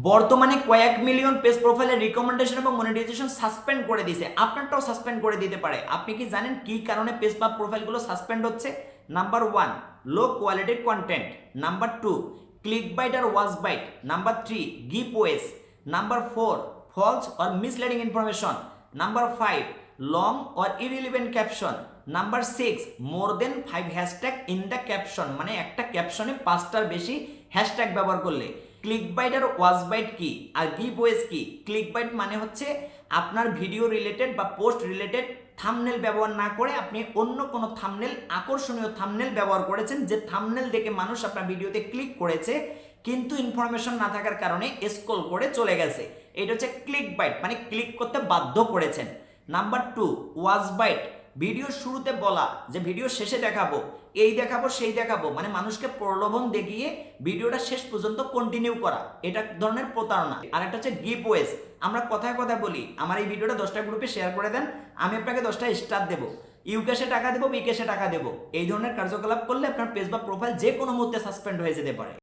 বর্তমানে কয়েক million page প্রোফাইলের রিকমেন্ডেশন এবং মনিটাইজেশন সাসপেন্ড করে দিয়েছে, আপনারটাও সাসপেন্ড করে দিতে পারে। আপনি কি জানেন কি কারণে পেজ বা প্রোফাইলগুলো সাসপেন্ড হচ্ছে? নাম্বার 1, লো কোয়ালিটির কন্টেন্ট। নাম্বার 2, ক্লিক বাইট আর watch bait. Number 3, giveaways. Number 4, false or misleading information. Number 5, long or irrelevant caption. Number 6, more than 5 hashtag in the caption, মানে একটা ক্যাপশনে 5টার বেশি হ্যাশট্যাগ ব্যবহার করলে। ক্লিক বাইট আর ওয়াচ বাইট কি আর গিভ ওয়েস কি? ক্লিক বাইট মানে হচ্ছে আপনার ভিডিও রিলেটেড বা পোস্ট রিলেটেড থাম্বনেল ব্যবহার না করে আপনি অন্য কোনো থাম্বনেল, আকর্ষণীয় থাম্বনেল ব্যবহার করেছেন, যে থাম্বনেল দেখে মানুষ আপনার ভিডিওতে ক্লিক করেছে কিন্তু ইনফরমেশন না থাকার কারণে স্ক্রল করে চলে গেছে। এটা হচ্ছে ক্লিক বাইট, মানে ক্লিক করতে বাধ্য করেছেন। Number 2, watch bait. ভিডিওর শুরুতে বলা যে ভিডিও শেষে দেখাবো, এই দেখাবো সেই দেখাবো, মানে মানুষকে প্রলোভন দেখিয়ে ভিডিওটা শেষ পর্যন্ত কন্টিনিউ করা, এটা ধরনের প্রতারণা। আর একটা হচ্ছে গিভ ওয়েস। আমরা কথায় কথা বলি, আমার এই ভিডিওটা 10টা গ্রুপে শেয়ার করে দেন, আমি আপনাকে 10টা স্টার দেবো, ইউকেশে টাকা দেবো, বিকেশে টাকা দেবো। এই ধরনের কার্যকলাপ করলে আপনার পেজ বা প্রোফাইল যে কোনো মুহূর্তে সাসপেন্ড হয়ে যেতে পারে।